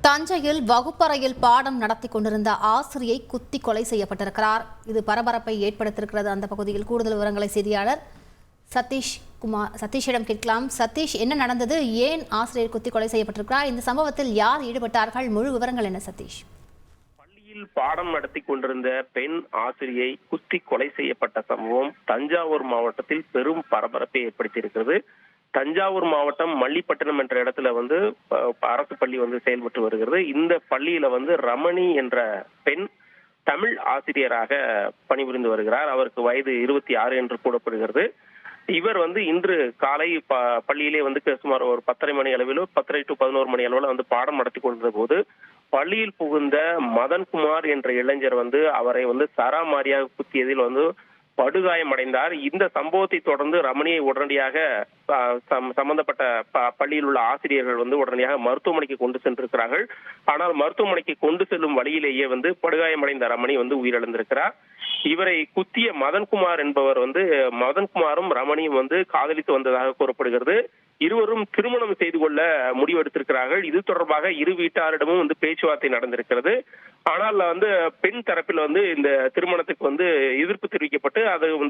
தஞ்சையில் வகுப்பறையில் பாடம் நடத்தி கொண்டிருந்த ஆசிரியை குத்தி கொலை செய்யப்பட்டிருக்கிறார். இது பரபரப்பை ஏற்படுத்தியிருக்கிறது. அந்த பகுதியில் கூடுதல் விவரங்களை செய்தியாளர் சதீஷிடம் கேட்கலாம். சதீஷ், என்ன நடந்தது? ஏன் ஆசிரியர் குத்தி கொலை செய்யப்பட்டிருக்கிறார்? இந்த சம்பவத்தில் யார் ஈடுபட்டார்கள்? முழு விவரங்கள் என்ன சதீஷ்? பள்ளியில் பாடம் நடத்தி கொண்டிருந்த பெண் ஆசிரியை குத்தி கொலை செய்யப்பட்ட சம்பவம் தஞ்சாவூர் மாவட்டத்தில் பெரும் பரபரப்பை ஏற்படுத்தியிருக்கிறது. தஞ்சாவூர் மாவட்டம் மல்லிப்பட்டினம் என்ற இடத்துல அரசு பள்ளி செயல்பட்டு வருகிறது. இந்த பள்ளியில ரமணி என்ற பெண் தமிழ் ஆசிரியராக பணிபுரிந்து வருகிறார். அவருக்கு வயது 26 என்று கூறப்படுகிறது. இவர் இன்று காலை பள்ளியிலே சுமார் ஒரு 10:30 மணி அளவிலோ 10:30 to 11 மணி அளவில் பாடம் நடத்தி கொண்டிருந்த போது பள்ளியில் புகுந்த மதன்குமார் என்ற இளைஞர் அவரை சராமாரியாக குத்தியதில் படுகாயமடைந்தார். இந்த சம்பவத்தை தொடர்ந்து ரமணியை உடனடியாக சம்பந்தப்பட்ட பள்ளியில் உள்ள ஆசிரியர்கள் உடனடியாக மருத்துவமனைக்கு கொண்டு சென்றிருக்கிறார்கள். ஆனால் மருத்துவமனைக்கு கொண்டு செல்லும் வழியிலேயே படுகாயமடைந்த ரமணி உயிரிழந்திருக்கிறார். இவரை குத்திய மதன்குமார் என்பவர் மதன்குமாரும் ரமணியும் காதலித்து வந்ததாக கூறப்படுகிறது. இருவரும் திருமணம் செய்து கொள்ள முடிவெடுத்திருக்கிறார்கள். இது தொடர்பாக இரு வீட்டாரிடமும் பேச்சுவார்த்தை நடந்திருக்கிறது. ஆனால் பெண் தரப்பில் இந்த திருமணத்துக்கு எதிர்ப்பு தெரிவிக்கப்பட்டு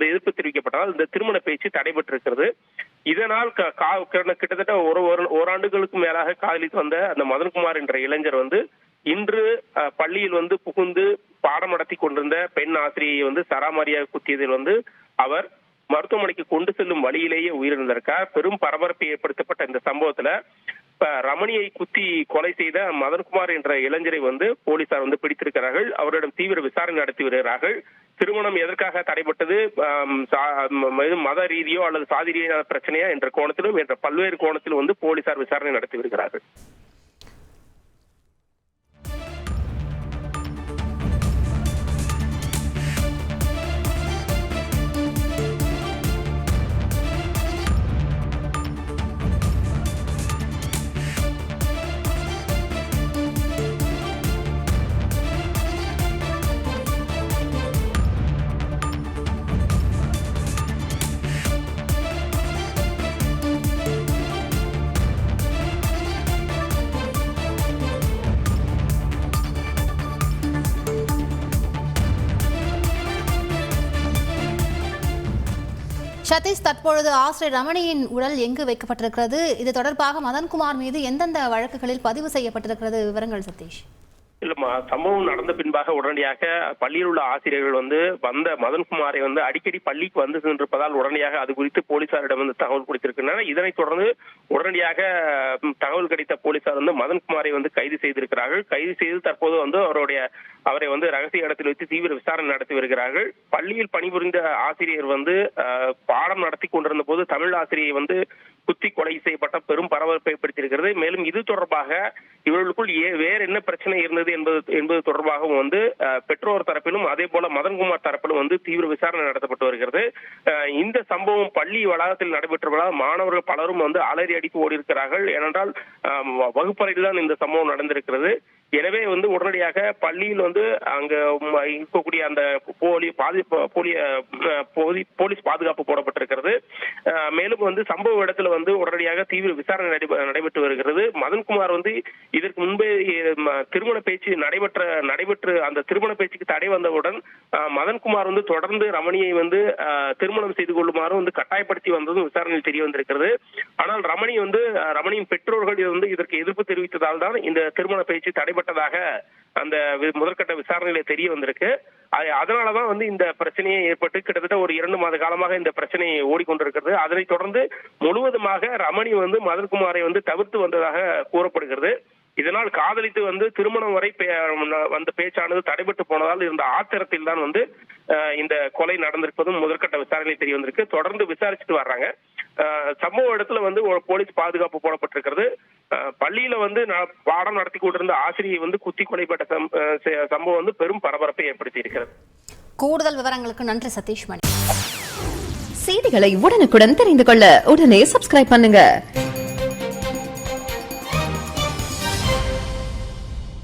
எதிர்ப்பு தெரிவிக்கப்பட்டால் இந்த திருமண பேச்சு தடைபட்டிருக்கிறது. இதனால் கிட்டத்தட்ட ஓராண்டுகளுக்கு மேலாக காதலித்து வந்த அந்த மதன்குமார் என்ற இளைஞர் இன்று பள்ளியில் புகுந்து பாடம் நடத்தி கொண்டிருந்த பெண் ஆசிரியை சராமாரியாக குத்தியதில் அவர் மருத்துவமனைக்கு கொண்டு செல்லும் வழியிலேயே உயிரிழந்திருக்கார். பெரும் பரபரப்பை ஏற்படுத்தப்பட்ட இந்த சம்பவத்துல ரமணியை குத்தி கொலை செய்த மதன்குமார் என்ற இளைஞரை போலீசார் பிடித்திருக்கிறார்கள். அவரிடம் தீவிர விசாரணை நடத்தி வருகிறார்கள். திருமணம் எதற்காக தடைபட்டது, மத ரீதியோ அல்லது சாதி ரீதியான பிரச்சனையா என்ற கோணத்திலும் என்ற பல்வேறு கோணத்திலும் போலீசார் விசாரணை நடத்தி வருகிறார்கள். சதீஷ், தற்பொழுது ஆசிரியர் ரமணியின் உடல் எங்கு வைக்கப்பட்டிருக்கிறது? இது தொடர்பாக மதன்குமார் மீது எந்தெந்த வழக்குகளில் பதிவு செய்யப்பட்டிருக்கிறது? விவரங்கள் சதீஷ். இல்லம்மா, சம்பவம் நடந்த பின்பாக உடனடியாக பள்ளியில் உள்ள ஆசிரியர்கள் வந்த மதன்குமாரை அடிக்கடி பள்ளிக்கு சென்றிருப்பதால் உடனடியாக அது குறித்து போலீசாரிடம் தகவல் கொடுத்திருக்கின்றனர். இதனைத் தொடர்ந்து உடனடியாக தகவல் கிடைத்த போலீசார் மதன்குமாரை கைது செய்திருக்கிறார்கள். கைது செய்து தற்போது அவரை ரகசிய இடத்தில் வைத்து தீவிர விசாரணை நடத்தி வருகிறார்கள். பள்ளியில் பணிபுரிந்த ஆசிரியர் பாடம் நடத்தி கொண்டிருந்த போது தமிழ் ஆசிரியை குத்தி கொலை செய்யப்பட்ட பெரும் பரபரப்பை ஏற்படுத்தியிருக்கிறது. மேலும் இது தொடர்பாக இவர்களுக்குள் வேற என்ன பிரச்சனை இருந்தது என்பது தொடர்பாகவும் பெற்றோர் தரப்பிலும் அதே போல மதன்குமார் தரப்பிலும் தீவிர விசாரணை நடத்தப்பட்டு வருகிறது. இந்த சம்பவம் பள்ளி வளாகத்தில் நடைபெற்றதால் மாணவர்கள் பலரும் அலறி அடித்து ஓடி இருக்கிறார்கள். ஏனென்றால் வகுப்பறையில் தான் இந்த சம்பவம் நடந்திருக்கிறது. எனவே உடனடியாக பள்ளியில் அங்க இருக்கக்கூடிய அந்த போலீஸ் பாதுகாப்பு போடப்பட்டிருக்கிறது. மேலும் சம்பவ இடத்துல உடனடியாக தீவிர விசாரணை நடைபெற்று வருகிறது. மதன்குமார் இதற்கு முன்பே திருமண பேச்சு நடைபெற்று அந்த திருமண பேச்சுக்கு தடை வந்தவுடன் மதன்குமார் தொடர்ந்து ரமணியை திருமணம் செய்து கொள்ளுமாறு கட்டாயப்படுத்தி வந்ததும் விசாரணையில் தெரிய வந்திருக்கிறது. ஆனால் ரமணியின் பெற்றோர்கள் இதற்கு எதிர்ப்பு தெரிவித்ததால் தான் இந்த திருமண பேச்சு தடைபட்டதாக அந்த முதற்கட்ட விசாரணையில தெரிய வந்திருக்கு. அதனாலதான் இந்த பிரச்சனையை ஏற்பட்டு கிட்டத்தட்ட ஒரு 2 மாத காலமாக இந்த பிரச்சனை ஓடிக்கொண்டிருக்கிறது. அதனைத் தொடர்ந்து முழுவதுமாக ரமணி மதன்குமாரை தவிர்த்து வந்ததாக கூறப்படுகிறது. இதனால் காதலித்து திருமணம் வரை வந்த பேச்சானது தடைபட்டு போனதால் இருந்த ஆத்திரத்தில் தான் இந்த கொலை நடந்திருப்பதும் முதற்கட்ட விசாரணையில் தெரிய வந்திருக்கு. தொடர்ந்து விசாரிச்சுட்டு வர்றாங்க. சம்பவ இடத்துல ஒரு போலீஸ் பாதுகாப்பு போடப்பட்டிருக்கிறது. பள்ளியில பாடம் நடத்தி கொண்டிருந்த ஆசிரியை குத்தி கொலைப்பட்ட சம்பவம் பெரும் பரபரப்பை ஏற்படுத்தி இருக்கிறது. கூடுதல் விவரங்களுக்கு நன்றி சதீஷ். செய்திகளை உடனுக்குடன் தெரிந்து கொள்ள உடனே சப்ஸ்கிரைப் பண்ணுங்க.